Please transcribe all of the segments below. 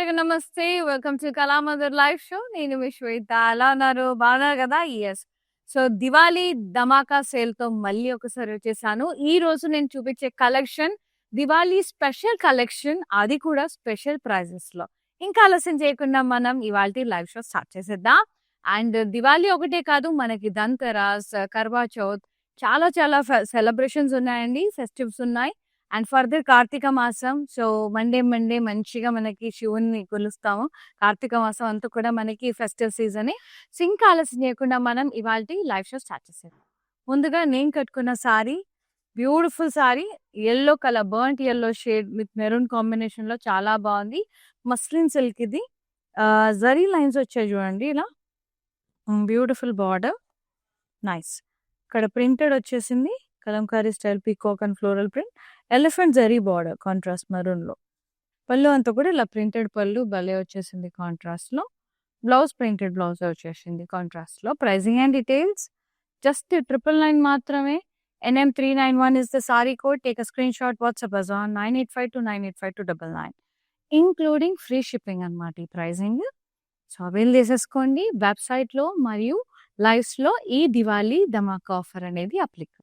అందరికి నమస్తే. Welcome to Kalamandir live show. నేను మీ శ్వేత. ఎలా ఉన్నారు? బాగున్నారు కదా? యెస్. సో దివాళీ ధమాకా సేల్‌తో మళ్ళీ ఒకసారి వచ్చేసాను. ఈ రోజు నేను చూపించే కలెక్షన్ దివాళీ స్పెషల్ కలెక్షన్. అది కూడా స్పెషల్ ప్రైజెస్‌లో. ఇంకా ఆలస్యం చేయకుండా మనం ఇవాల్టి లైవ్ షో స్టార్ట్ చేసేద్దాం. అండ్ దివాళీ ఒకటే కాదు, మనకి ధన్‌తెరస్, కర్వా చౌత్ చాలా చాలా సెలబ్రేషన్స్ ఉన్నాయండి. ఫెస్టివ్స్ ఉన్నాయి. అండ్ ఫర్దర్ కార్తీక మాసం. సో మండే మంచిగా మనకి శివుని కొలుస్తాము. కార్తీక మాసం అంతా కూడా మనకి ఫెస్టివ్ సీజనే. సో ఇంకా ఆలస్యం చేయకుండా మనం ఇవాల్టి లైవ్ షో స్టార్ట్ చేసేద్దాం. ముందుగా నేను కట్టుకున్న sorry, beautiful sorry, yellow colour, burnt yellow shade with maroon combination లో చాలా బాగుంది. మస్లిన్ సిల్క్ ఇది. జరీ లైన్స్ వచ్చాయి చూడండి ఇలా. Beautiful border, nice. ఇక్కడ ప్రింటెడ్ వచ్చేసింది Kalamkari style peacock and floral print. Elephant zari border contrast maroon లో. పళ్ళు అంతా కూడా ఇలా ప్రింటెడ్ పళ్ళు భలే వచ్చేసింది కాంట్రాస్ట్ లో. బ్లౌజ్ ప్రింటెడ్ బ్లౌజ్ వచ్చేసింది కాంట్రాస్ట్ లో. ప్రైజింగ్ అండ్ డీటెయిల్స్ జస్ట్ 999 మాత్రమే. NM391 is the saree code. Take a screenshot, WhatsApp us on 9852985299, including free shipping అన్నమాట ఈ ప్రైజింగ్. సో అవైల్ చేసేసుకోండి. వెబ్సైట్ లో మరియు లైవ్స్ లో ఈ దివాళీ ధమాకా ఆఫర్ అనేది applicable.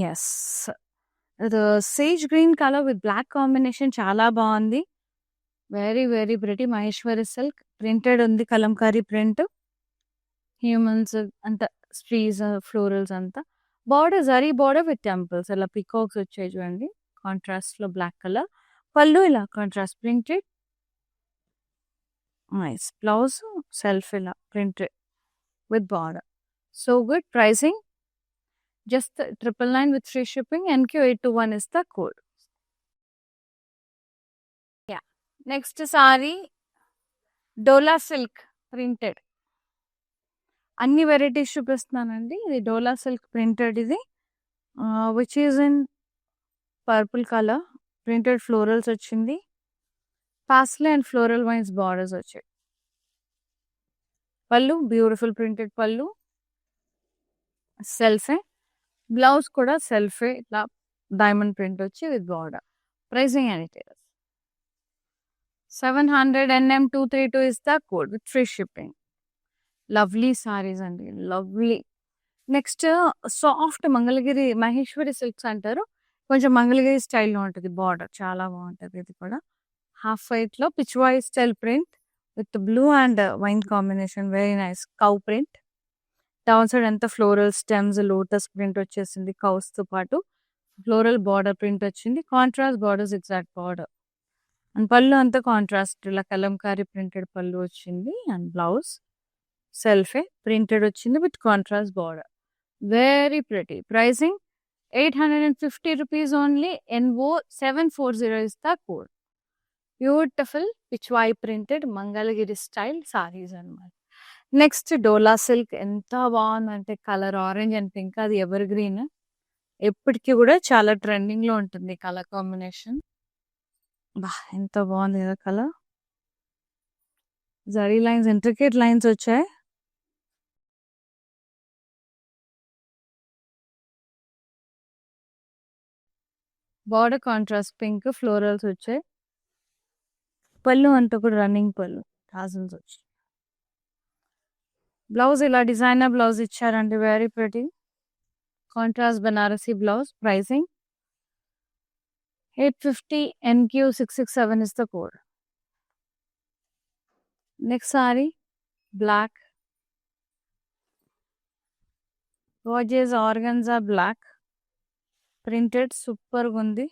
Yes, sage green colour with black combination చాలా బాగుంది. Very very pretty. Maheshwari silk printed ఉంది, కలంకారీ ప్రింట్, హ్యూమన్స్ అంతా, స్ట్రీస్, ఫ్లోరల్స్ అంతా. Border zari border with temples, ఇలా పికాక్స్ వచ్చాయి చూడండి కాంట్రాస్ట్ లో బ్లాక్ కలర్. పళ్ళు ఇలా contrast printed, nice. Blouse self ఇలా printed with border. So good. Pricing just 999 with free shipping. NQ821 is the code. Yeah. Next saree, Dola silk printed. అన్ని varieties చూపిస్తున్నానండి. ఇది Dola silk printed, ఇది which is in purple colour. Printed florals వచ్చింది. Paisley and floral vines borders వచ్చాయి. Pallu beautiful printed పళ్ళు, సెల్ఫే. Blouse కూడా సెల్ఫే, ఇట్లా డైమండ్ ప్రింట్ వచ్చి with border. Pricing and details 700. NM232 is the code with free shipping. Lovely sarees అండి, lovely. Next soft Mangalagiri Maheshwari silks అంటారు. కొంచెం మంగళగిరి స్టైల్లో ఉంటుంది బార్డర్, చాలా బాగుంటుంది. ఇది కూడా హాఫ్ వైట్ లో Pichwai style print with blue and wine combination. Very nice. Cow print. Down side అంతా ఫ్లోరల్ స్టెమ్స్, లోటస్ ప్రింట్ వచ్చేసింది. కౌస్ తో పాటు ఫ్లోరల్ బార్డర్ ప్రింట్ వచ్చింది. Contrast borders, exact border. And pallu అంతా కాంట్రాస్ట్ ఇలా కలంకారీ ప్రింటెడ్ పళ్ళు వచ్చింది. అండ్ బ్లౌజ్ సెల్ఫే ప్రింటెడ్ వచ్చింది with contrast border. Very pretty. Pricing 850 rupees only. NO740 is the code. Beautiful Pichwai printed Mangalagiri style saris అన్నమాట. నెక్స్ట్ డోలా సిల్క్. ఎంత బాగుందంటే కలర్ ఆరెంజ్ అండ్ పింక్, అది ever green, ఎప్పటికీ కూడా చాలా ట్రెండింగ్ లో ఉంటుంది కలర్ కాంబినేషన్. బా ఎంత బాగుంది కదా colour. Zari lines, intricate lines వచ్చాయి. బార్డర్ కాంట్రాస్ట్ పింక్, ఫ్లోరల్స్ వచ్చాయి. పళ్ళు అంతా కూడా రన్నింగ్ పళ్ళు, టాజల్స్ వచ్చాయి. బ్లౌజ్ ఇలా డిజైనర్ బ్లౌజ్ ఇచ్చారండి, very pretty. Contrast Banarasi blouse. Pricing 850. NQ667 is the code. Next sari black, gorgeous organza black printed, super గా ఉంది.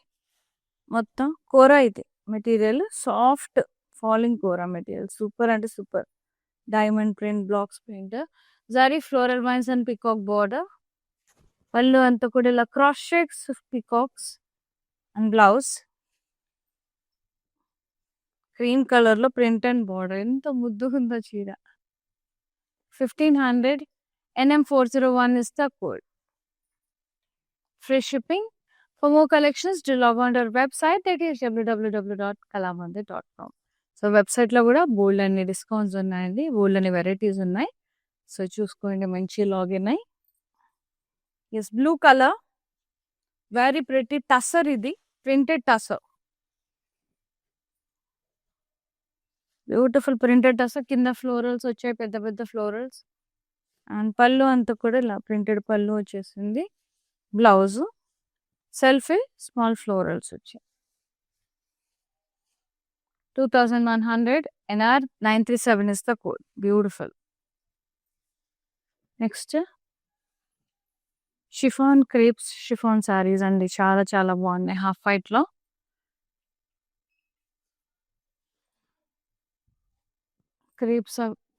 మొత్తం కోరా, ఇది material soft falling kora material, super అంటే super. Diamond print, blocks print, zari floral vines and peacock border. పళ్ళు అంతా కూడా ఇలా cross షేక్స్ peacocks. And blouse cream colour లో ప్రింట్ అండ్ బార్డర్. ఎంత ముద్దుగా ఉందో చీర. 1500. NM401 is the code. Free shipping. For more collections, do log on to our website, that is www.kalamandir.com. So website లో కూడా బోల్డ్ అన్ని డిస్కౌంట్స్ ఉన్నాయండి, బోల్డ్ అన్ని వెరైటీస్ ఉన్నాయి. సో చూసుకోండి, మంచి లాగిన్ అయ్యి. Yes, blue colour, very pretty tussar, ఇది ప్రింటెడ్ టసర్. బ్యూటిఫుల్ ప్రింటెడ్ అసలు కింద ఫ్లోరల్స్ వచ్చాయి, పెద్ద పెద్ద ఫ్లోరల్స్. అండ్ పళ్ళు అంతా కూడా ఇలా ప్రింటెడ్ పళ్ళు వచ్చేసింది. బ్లౌజ్ సెల్ఫ్ స్మాల్ ఫ్లోరల్స్ వచ్చాయి. 2100 NR 937 is the code. Beautiful. Next chiffon crepes chiffon saris అండి, చాలా చాలా బాగున్నాయి. హాఫ్ వైట్ లో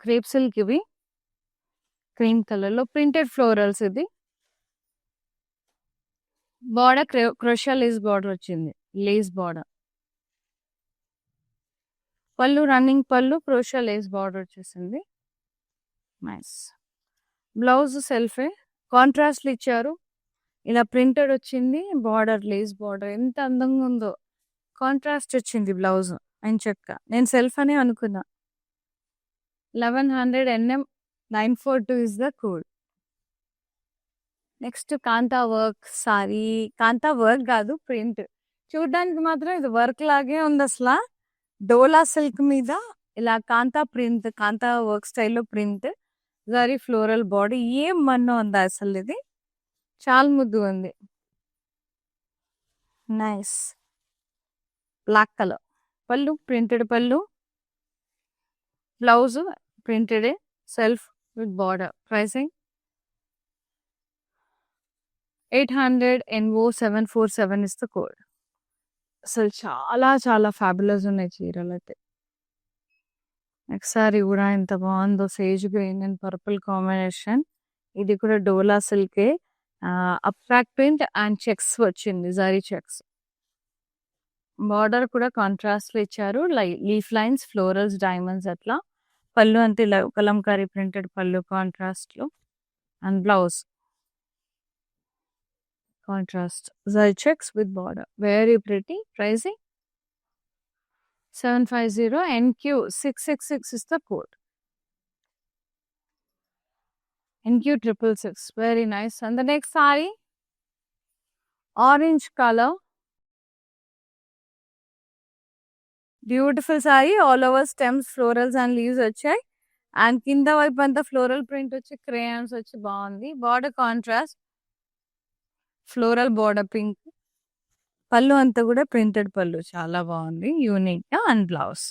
క్రేప్ సిల్క్, ఇవి క్రీమ్ కలర్ లో ప్రింటెడ్ ఫ్లోరల్స్. ఇది బార్డర్ క్రోషియా లేస్ బార్డర్ వచ్చింది, లేస్ బార్డర్. పళ్ళు రన్నింగ్ పళ్ళు, క్రోషియా లేస్ బార్డర్ వచ్చేసింది. నైస్. బ్లౌజ్ సెల్ఫే కాంట్రాస్ట్ ఇచ్చారు, ఇలా ప్రింటెడ్ వచ్చింది. బార్డర్ లేస్ బార్డర్ ఎంత అందంగా ఉందో, కాంట్రాస్ట్ వచ్చింది బ్లౌజ్. చెక్క నేను సెల్ఫ్ అని అనుకున్నా. 1100 NM 942 is the code. Next kantha work sari. Kantha work కాదు, ప్రింట్. చూడడానికి మాత్రం ఇది వర్క్ లాగే ఉంది అసలు. డోలా సిల్క్ మీద ఇలా కాంతా ప్రింట్, కాంతా వర్క్ స్టైల్లో ప్రింట్, జరీ ఫ్లోరల్ బాడీ. ఏం మన్నో ఉందా అసలు, ఇది చాలా ముద్దు ఉంది. నైస్. బ్లాక్ కలర్ పళ్ళు, ప్రింటెడ్ పళ్ళు. Blouse printed self with border. Pricing 800 NO 747 is the code. అసలు చాలా చాలా ఫ్యాబులస్ ఉన్నాయి చీరలు అయితే. నెక్స్ట్ సారీ కూడా ఎంత బాగుందో, sage green and purple combination. ఇది కూడా డోలా సిల్కే, అప్రాక్ ప్రింట్ అండ్ చెక్స్ వచ్చింది, జరీ చెక్స్. బార్డర్ కూడా కాంట్రాస్ట్ లో ఇచ్చారు, లీఫ్ లైన్స్, ఫ్లోరల్స్, డైమండ్స్ అట్లా. పళ్ళు అంతే కలంకారీ ప్రింటెడ్ పళ్ళు కాంట్రాస్ట్ లో. And blouse contrast, zari checks with border. Very pretty. Pricing 750 NQ 666 is the code. NQ 666. Very nice. And the next saree, orange color. Beautiful sorry. All over stems, florals and leaves వచ్చాయి. And కింద వైపు అంతా floral print వచ్చి, crayons వచ్చి బాగుంది. Border contrast, floral border pink. పళ్ళు అంతా కూడా ప్రింటెడ్ పళ్ళు, చాలా బాగుంది, యూనిక్ గా. And blouse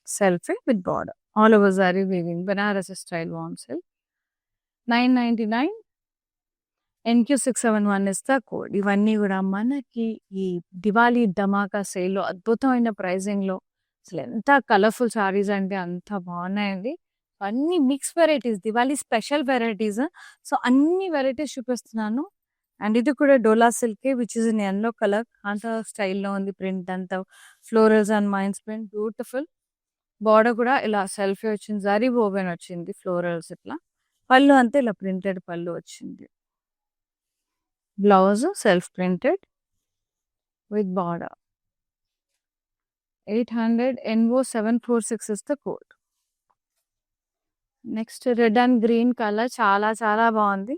self with border. All over sorry weaving, Banaras style warm silk. 999 NQ 671 is the code. ఇవన్నీ కూడా మనకి ఈ దివాళీ ధమాకా సేల్లో అద్భుతమైన ప్రైజింగ్ లో, అసలు ఎంత కలర్ఫుల్ సారీస్ అంటే అంత బాగున్నాయండి. అన్ని mix varieties, Diwali special varieties. So అన్ని వెరైటీస్ చూపిస్తున్నాను. అండ్ ఇది కూడా డోలా సిల్కే, which is in yellow colour. అంత స్టైల్లో ఉంది ప్రింట్ అంతా, florals and vines print, beautiful. Border కూడా ఇలా సెల్ఫీ వచ్చింది, జరీ ఓవెన్ వచ్చింది, ఫ్లోరల్స్ ఇట్లా. పళ్ళు అంతా ఇలా ప్రింటెడ్ పళ్ళు వచ్చింది. Blouse self printed with border. 800 NO 746 is the code. Next red and green colour, చాలా చాలా బాగుంది.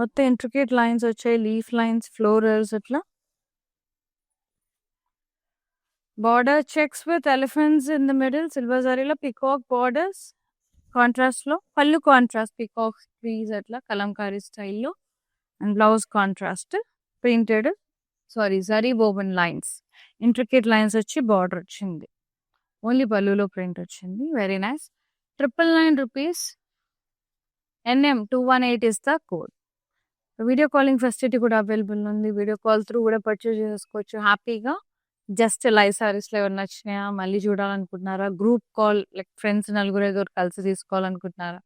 మొత్తం ఇంట్రికేట్ లైన్స్ వచ్చాయి, లీఫ్ లైన్స్, ఫ్లోరల్స్ అట్లా. Border checks with elephants in the middle, silver జరీలో పికాక్ బార్డర్స్ కాంట్రాస్ట్ లో. Pallu contrast, peacock trees అట్లా కలంకారీ స్టైల్లో. And blouse contrast, printed zari woven lines, intricate lines వచ్చి బార్డర్ వచ్చింది. ఓన్లీ పళ్ళులో ప్రింట్ వచ్చింది. Very nice. 999 rupees. NM 218 is the code. Video calling facility కూడా available ఉంది. వీడియో కాల్ త్రూ కూడా పర్చేజ్ చేసుకోవచ్చు హ్యాపీగా. జస్ట్ లైవ్ సారీస్లో ఎవరు నచ్చినాయా, మళ్ళీ చూడాలనుకుంటున్నారా, గ్రూప్ కాల్ లైక్ ఫ్రెండ్స్ నలుగురు ఐదుగురు కలిసి తీసుకోవాలనుకుంటున్నారా,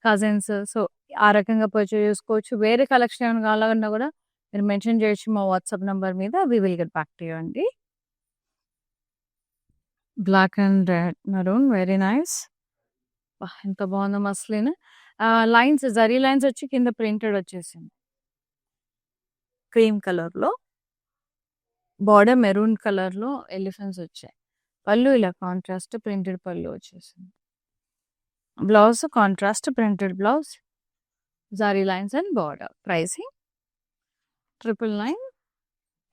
కజిన్స్, సో ఆ రకంగా పర్చేజ్ చేసుకోవచ్చు. వేరే కలెక్షన్ ఏమైనా కావాలన్నా కూడా మీరు మెన్షన్ చేయొచ్చు మా వాట్సాప్ నెంబర్ మీద. We will get back to you అండి. Black and red maroon, very nice. ఎంత బాగుందో మస్లిన్. లైన్స్, జరీ లైన్స్ వచ్చి కింద ప్రింటెడ్ వచ్చేసింది క్రీమ్ కలర్ లో. బార్డర్ మెరూన్ కలర్ లో ఎలిఫెంట్స్ వచ్చాయి. పళ్ళు ఇలా కాంట్రాస్ట్ ప్రింటెడ్ పళ్ళు వచ్చేసింది. Blouse contrast printed blouse, zari lines and border. Pricing 999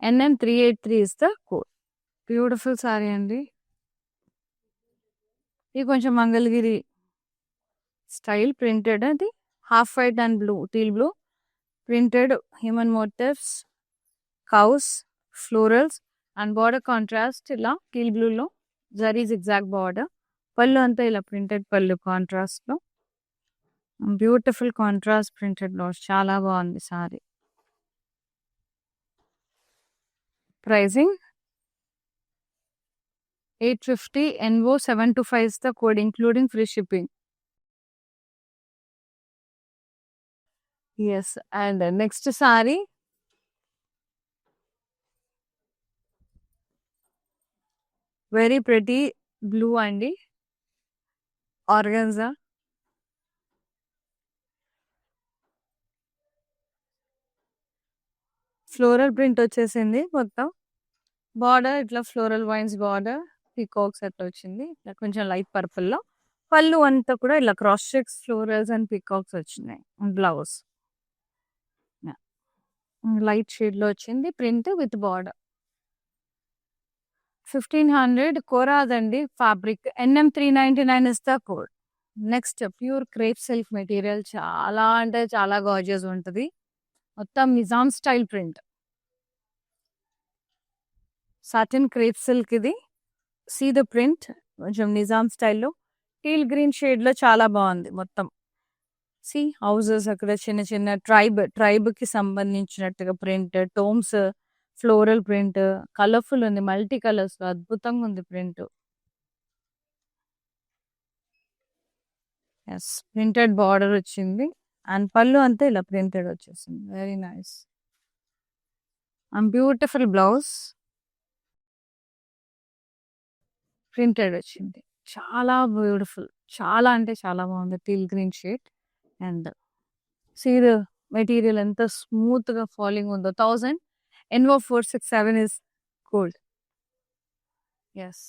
NN383 is the code. Beautiful sari అండి. ఇది కొంచెం మంగళగిరి స్టైల్ ప్రింటెడ్, అది half white and blue, teal blue printed human motifs, cows, florals and border contrast ఇలా teal బ్లూలో zari zigzag border. పళ్ళు అంతా ఇలా printed పళ్ళు కాంట్రాస్ట్లో. బ్యూటిఫుల్ కాంట్రాస్ట్ ప్రింటెడ్ బ్లౌజ్, చాలా బాగుంది sari. Pricing 850 NO 725 is the code, including free shipping. Yes, and next saree. Very pretty blue అండి, ఆర్గన్జా. ఫ్లోరల్ ప్రింట్ వచ్చేసింది మొత్తం. బార్డర్ ఇట్లా ఫ్లోరల్ వైన్స్ బార్డర్, పీకాక్స్ అట్లా వచ్చింది, ఇట్లా కొంచెం లైట్ పర్పుల్లో. పళ్ళు అంతా కూడా ఇలా cross checks florals and peacocks వచ్చినాయి. బ్లౌజ్ లైట్ షేడ్లో వచ్చింది, ప్రింట్ విత్ బార్డర్. 1500 కోరాదండి fabric. NM399 is the code. Next pure crepe silk material, చాలా అంటే చాలా గార్జియస్ ఉంటుంది. మొత్తం Nizam style print, satin crepe silk ఇది. సీ ద ప్రింట్, కొంచెం నిజాం స్టైల్లో టీల్ గ్రీన్ షేడ్లో చాలా బాగుంది మొత్తం. సి హౌసెస్ అక్కడ చిన్న చిన్న ట్రైబ్కి సంబంధించినట్టుగా ప్రింట్, టోమ్స్, ఫ్లోరల్ ప్రింట్, కలర్ఫుల్ ఉంది, మల్టీ కలర్స్, అద్భుతంగా ఉంది ప్రింట్. ఎస్, ప్రింటెడ్ బార్డర్ వచ్చింది అండ్ పళ్ళు అంతా ఇలా ప్రింటెడ్ వచ్చేసింది. Very nice and beautiful blouse, printed వచ్చింది. చాలా బ్యూటిఫుల్, చాలా అంటే చాలా బాగుంది. Teal green shade and see the material ఎంత స్మూత్గా ఫాలింగ్ ఉందో. 1000 NO 467 is gold. Yes.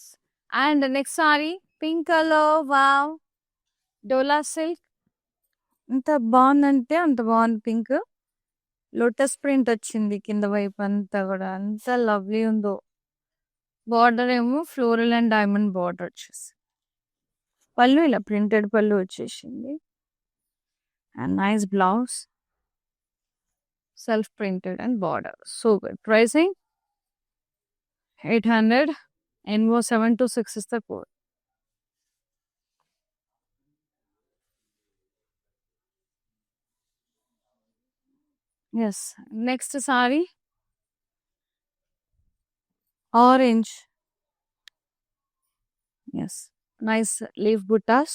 And the next saree, pink color. Wow. Dola silk, ఎంత బాగుందంటే అంత బాగుంది. పింక్ లోటస్ ప్రింట్ వచ్చింది కింద వైపు అంతా కూడా, అంత లవ్లీ ఉందో. బార్డర్ ఏమో ఫ్లోరల్ అండ్ డైమండ్ బార్డర్ వచ్చేసి, పళ్ళు ఇలా ప్రింటెడ్ పళ్ళు వచ్చేసింది and nice blouse, self printed and border. So good. Pricing 800 NO 726 is the code. Yes, next saree, orange. Yes, nice leaf buttas,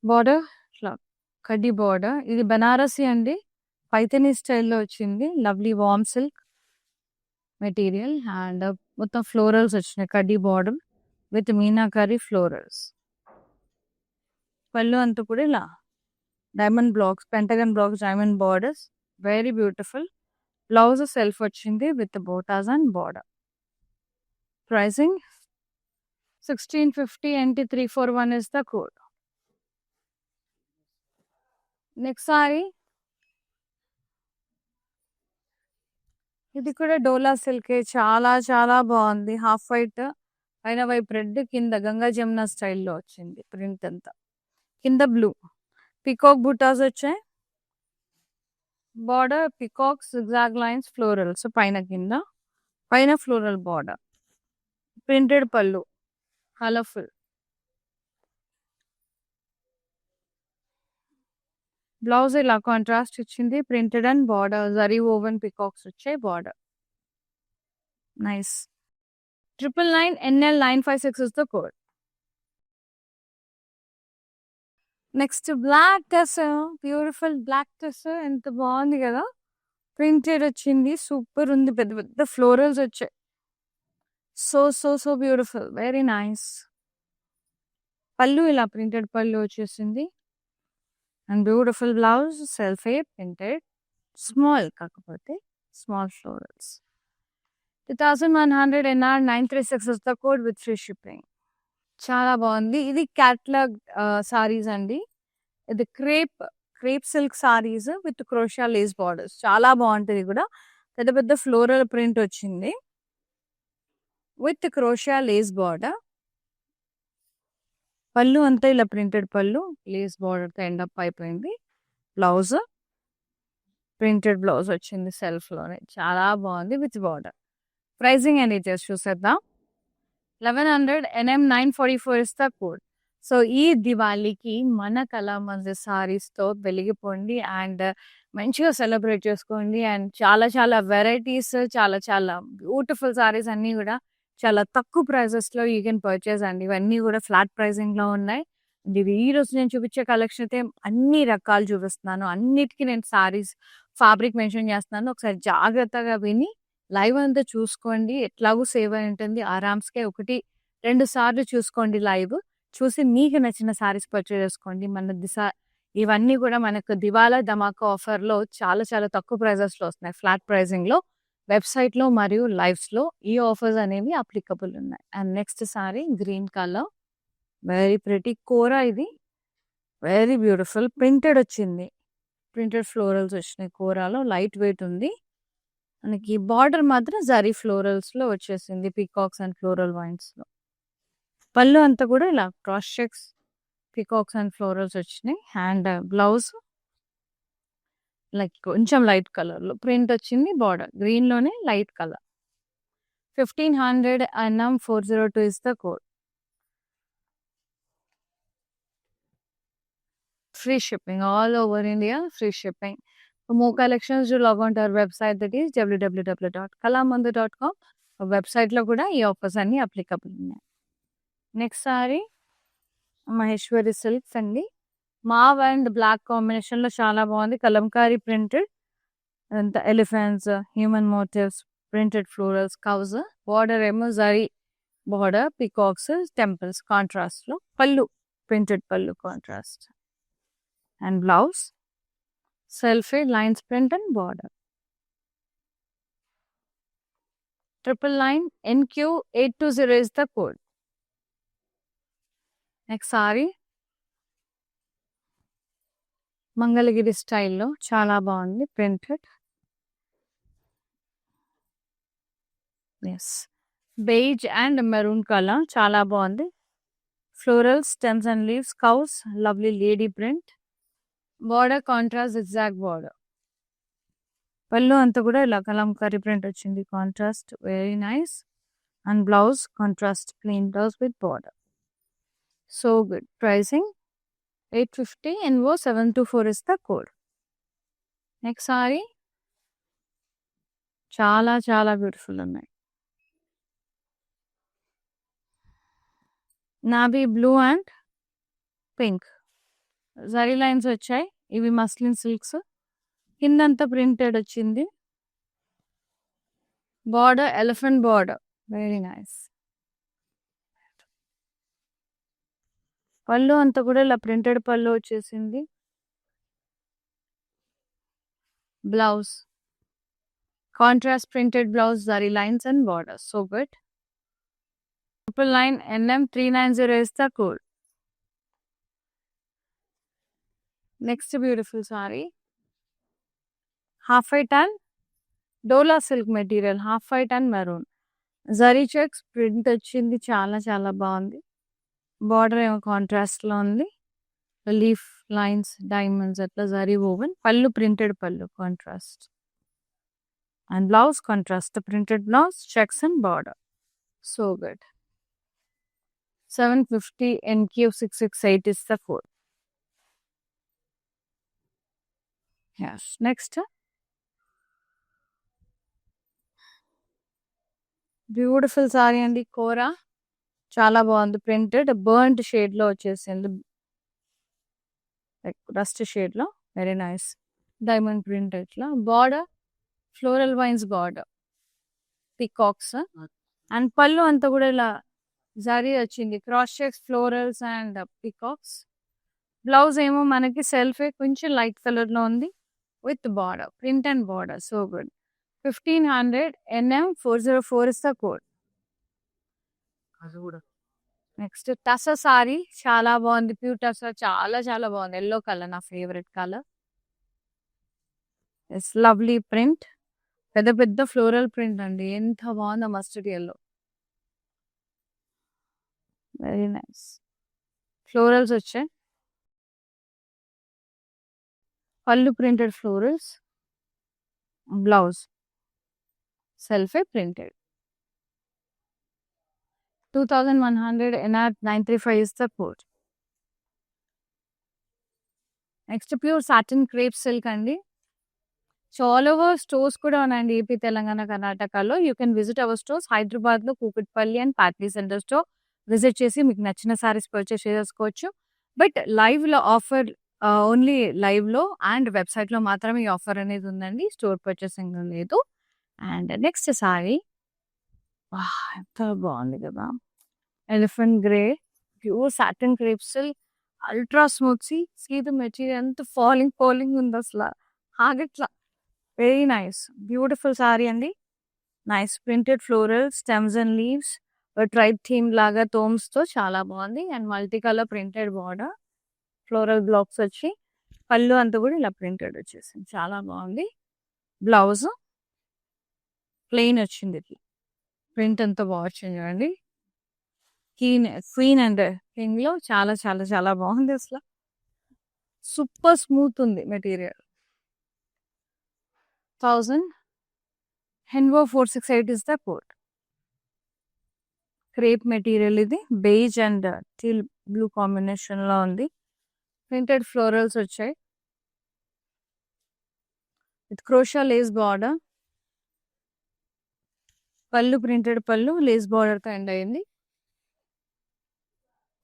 border ఇట్లా కడ్డీ బార్డర్. ఇది బనారసి అండి, పైథనీ స్టైల్లో వచ్చింది. Lovely warm silk material and మొత్తం ఫ్లోరల్స్ వచ్చినాయి, కడ్డీ బార్డర్ విత్ మీనాకరీ ఫ్లోరల్స్. పళ్ళు అంతా కూడా ఇలా diamond blocks, pentagon blocks, diamond borders, very beautiful. Blouse self వచ్చింది with butas and border. Pricing 1650 NT341 is the code. Next saree, ఇది కూడా డోలా సిల్క్, చాలా చాలా బాగుంది. హాఫ్ వైట్, పైన వైపు రెడ్, కింద గంగా జమున స్టైల్లో వచ్చింది ప్రింట్ అంతా. కింద బ్లూ, పికాక్ బుటాస్ వచ్చాయి, border peacocks, zigzag lines, florals పైన కింద, పైన floral border, printed pallu, colourful. Blouse ఇలా కాంట్రాస్ట్ ఇచ్చింది, printed and border, zari woven peacocks వచ్చాయి border. Nice. 999 NL 956 is the code. Next black tussar, beautiful black tussar, ఎంత బాగుంది కదా. ప్రింటెడ్ వచ్చింది, సూపర్ ఉంది, పెద్ద పెద్ద ఫ్లోరల్స్ వచ్చాయి. So so so beautiful, very nice. Pallu ఇలా ప్రింటెడ్ పళ్ళు వచ్చేసింది అండ్ బ్యూటిఫుల్ బ్లౌజ్, సెల్ఫే ప్రింటెడ్, స్మాల్ కాకపోతే small florals. 2100 NR 936 is the code with free shipping. చాలా బాగుంది. ఇది క్యాట్లాగ్ సారీస్ అండి. ఇది crepe silk saris with crochet lace borders. చాలా బాగుంటది కూడా. పెద్ద పెద్ద ఫ్లోరల్ ప్రింట్ వచ్చింది విత్ క్రోషియా లేస్ బార్డర్. పళ్ళు అంతా ఇలా ప్రింటెడ్ పళ్ళు, లేస్ బార్డర్ తో ఎండ్ అప్ అయిపోయింది. బ్లౌజ్ ప్రింటెడ్ బ్లౌజ్ వచ్చింది సెల్ఫ్ లోనే, చాలా బాగుంది with border. Pricing and details చూసేద్దాం. 1100 NM 944 is the code. So ఈ దివాళీకి మన కళామందిర్ సారీస్తో వెలిగిపోండి అండ్ మంచిగా సెలబ్రేట్ చేసుకోండి. అండ్ చాలా చాలా వెరైటీస్, చాలా చాలా బ్యూటిఫుల్ సారీస్ అన్నీ కూడా చాలా తక్కువ ప్రైజెస్లో యూ కెన్ పర్చేస్ అండి. ఇవన్నీ కూడా ఫ్లాట్ ప్రైజింగ్లో ఉన్నాయి. ఇది ఈ రోజు నేను చూపించే కలెక్షన్ అయితే అన్ని రకాలు చూపిస్తున్నాను. అన్నిటికీ నేను సారీస్ ఫ్యాబ్రిక్ మెన్షన్ చేస్తున్నాను. ఒకసారి జాగ్రత్తగా విని లైవ్ అంతా చూసుకోండి. ఎట్లాగూ సేవ్ అయి ఉంటుంది. ఆరామ్స్‌కే 1, 2 సార్లు చూసుకోండి లైవ్. చూసి మీకు నచ్చిన సారీస్ పర్చేజ్ చేసుకోండి. ఇవన్నీ కూడా మనకు దివాలా ధమాకా ఆఫర్‌లో చాలా చాలా తక్కువ ప్రైజెస్‌లో వస్తున్నాయి. ఫ్లాట్ ప్రైజింగ్‌లో వెబ్‌సైట్‌లో మరియు లైవ్స్‌లో ఈ ఆఫర్స్ అనేవి అప్లికబుల్ ఉన్నాయి. And next saree green colour, very pretty kora. ఇది వెరీ బ్యూటిఫుల్ ప్రింటెడ్ వచ్చింది. ప్రింటెడ్ ఫ్లోరల్స్ వచ్చినాయి. కోరాలో లైట్ వెయిట్ ఉంది. మనకి బార్డర్ మాత్రం జరీ ఫ్లోరల్స్‌లో వచ్చేసింది. పీకాక్స్ అండ్ ఫ్లోరల్ వైన్స్‌లో. పళ్ళు అంతా కూడా ఇలా cross checks, peacocks and florals వచ్చినాయి. అండ్ బ్లౌజ్ లైక్ కొంచెం లైట్ కలర్‌లో ప్రింట్ వచ్చింది. బార్డర్ గ్రీన్‌లోనే light colour. 1500 NM 402 is the code. Free shipping all over India, free shipping. For more collections, do log on to our website, that is www.kalamandir.com. వెబ్సైట్లో కూడా ఈ offers అన్ని applicable ఉన్నాయి. Next sorry Maheshwari silks అండి. మావ్ and black కాంబినేషన్లో చాలా బాగుంది. Kalamkari printed అంతా elephants, human motifs, printed florals, cows. Border ఏమో జరీ బార్డర్, పికాక్స్, టెంపుల్స్ కాంట్రాస్ట్లో. Pallu printed pallu contrast. And blouse self-aid lines print and border. 999 NQ820 is the code. Next saree Mangalagiri స్టైల్లో చాలా బాగుంది. ప్రింటెడ్ ఎస్ బేజ్ అండ్ మెరూన్ కలర్, చాలా బాగుంది. Floral stems and leaves, cows, lovely lady print. Border contrast exact border. పళ్ళు అంతా కూడా ఇలా కలంకారీ ప్రింట్ వచ్చింది. Contrast very nice. And blouse contrast plain blouse with border. So good. Pricing 850 NO 724 is the code. Next sari చాలా చాలా beautiful ఉన్నాయి. Navy blue and pink zari lines వచ్చాయి. ఇవి మస్లిన్ సిల్క్స్. కిందంతా ప్రింటెడ్ వచ్చింది. Border elephant border, very nice. పళ్ళు అంతా కూడా ఇలా ప్రింటెడ్ పళ్ళు వచ్చేసింది. Blouse contrast printed blouse, zari lines and border. So good. 999 NM 390 is the code. Next beautiful sorry half white and dola silk material, half white and maroon. Zari checks print వచ్చింది. చాలా చాలా బాగుంది. Border ఏమో కాంట్రాస్ట్లో ఉంది. లీఫ్ లైన్స్, డైమండ్స్ అట్లా zari woven. Pallu printed pallu contrast. And blouse contrast printed blouse, checks and border. So good. 750 NQ668 is the code. Yes. Next. Beautiful sari అండి. కోరా చాలా బాగుంది. ప్రింటెడ్ బర్న్డ్ షేడ్లో వచ్చేసింది. రస్ట్ షేడ్లో, వెరీ నైస్. డైమండ్ ప్రింట్ ఇట్లా. Border floral wines border, peacocks. And pallu అంతా కూడా ఇలా జరీ వచ్చింది. Cross checks, florals and peacocks. Blouse ఏమో మనకి సెల్ఫే కొంచెం లైట్ కలర్లో ఉంది with border, print and border. So good. 1500 NM 404 is the code. Next టస sorry చాలా బాగుంది. ప్యూర్ టస చాలా చాలా బాగుంది. యెల్లో కలర్ నా favourite colour. It's lovely print. పెద్ద పెద్ద ఫ్లోరల్ ప్రింట్ అండి. ఎంత బాగుందో mustard yellow. Very nice. Florals వచ్చాయి. Pallu printed florals. బ్లౌజ్ సెల్ఫే printed. 2100 NR 935 is the code. నెక్స్ట్ ప్యూర్ సాటిన్ క్రేప్ సిల్క్ అండి. సో ఆల్ ఓవర్ స్టోర్స్ కూడా ఉన్నాయండి ఏపీ, తెలంగాణ, కర్ణాటకలో. You can visit our stores. హైదరాబాద్లో కూకట్పల్లి అండ్ పాట్లీ సెంటర్ స్టోర్ విజిట్ చేసి మీకు నచ్చిన సారీస్ పర్చేస్ చేసుకోవచ్చు. బట్ లైవ్లో ఆఫర్ ఓన్లీ లైవ్లో అండ్ వెబ్సైట్లో మాత్రమే ఈ ఆఫర్ అనేది ఉందండి. స్టోర్ పర్చేసింగ్ లేదు. అండ్ నెక్స్ట్ సారీ ఎంత బాగుంది కదా, elephant grey pure satin crepe silk ultra smooth. See the material ఎంత ఫాలింగ్ ఉంది అసలు ఆగట్లా. వెరీ నైస్ బ్యూటిఫుల్ సారీ అండి. Nice printed floral stems and leaves tribe theme లాగా తో చాలా బాగుంది. And multi colour printed border, floral blocks వచ్చి పళ్ళు అంతా కూడా ఇలా ప్రింటెడ్ వచ్చేసింది. చాలా బాగుంది. బ్లౌజ్ ప్లెయిన్ వచ్చింది. ఇట్లా ప్రింట్ అంతా బాగా వచ్చింది చూడండి. క్వీన్ అండ్ కింగ్ లో చాలా చాలా చాలా బాగుంది అసలు. సూపర్ స్మూత్ ఉంది మెటీరియల్. 1000 హెన్వో 468 is the code. Crepe material ఇది. Beige and teal blue combination లో ఉంది. ప్రింటెడ్ ఫ్లోరల్స్ వచ్చాయి with crochet lace border. Pallu printed pallu lace border తో ఎండ్ అయింది.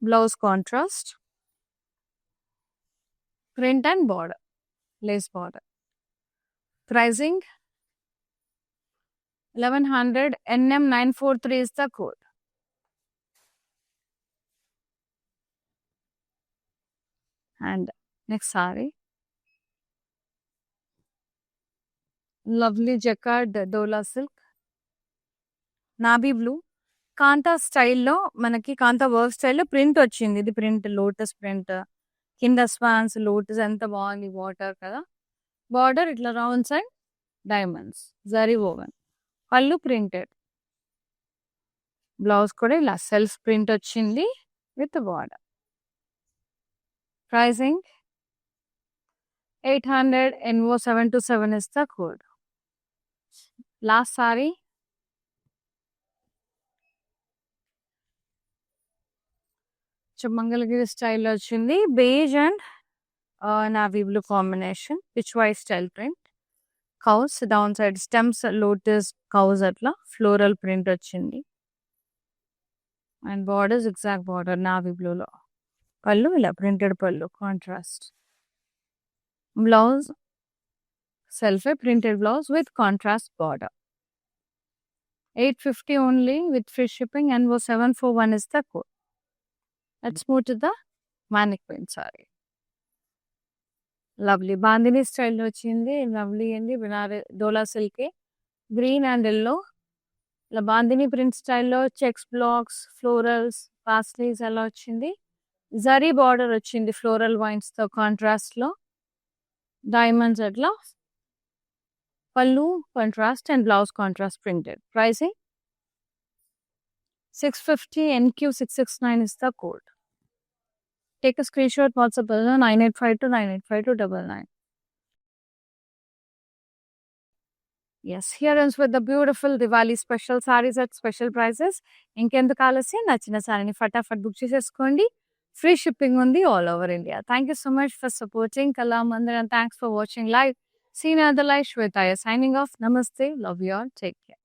Blouse contrast, print and border, lace border. Pricing 1100 NM 943 is the code. And next saree, lovely jacquard Dola silk, navy blue, Kantha స్టైల్లో మనకి Kantha work స్టైల్లో print వచ్చింది. ఇది print lotus print, కింద swans lotus ఎంత బాగుంది. వాటర్ కదా, బార్డర్ ఇట్లా round side diamonds zari woven. Pallu printed, blouse కూడా ఇలా సెల్ఫ్ ప్రింట్ వచ్చింది with border. Pricing 800 NO 727 is the code. Last saree Mangalagiri style వచ్చింది. Beige and navy blue combination, Pichwai style print. Cows down side stems lotus cows అట్లా floral print వచ్చింది. And border exact border navy బ్లూలో. పళ్ళు ఇలా printed pallu contrast. Blouse సెల్ఫే printed blouse with contrast border. 850 only with free shipping and 741 is the code. Let's move to the mannequin saree. Lovely bandhani style వచ్చింది. Lovely అండి. డోలా silk green and yellow ఇలా bandhani print స్టైల్లో checks blocks florals paisleys అలా వచ్చింది. Zari border వచ్చింది floral wines తో contrast లో. Diamonds అట్లా పళ్ళు contrast and blouse contrast printed. Pricing 650 NQ 669 is the code. Take a screenshot, WhatsApp 9852 985299. Yes, here ends with the beautiful Diwali special sarees at special prices. ఇంకెందుకు ఆలస్యం, నచ్చిన సారీని ఫటాఫట్ book చేసేసుకోండి. Free shipping ఉంది all over India. Thank you so much for supporting Kalamandir and thanks for watching live. See you in another live. Shweta signing off. Namaste. Love you all. Take care.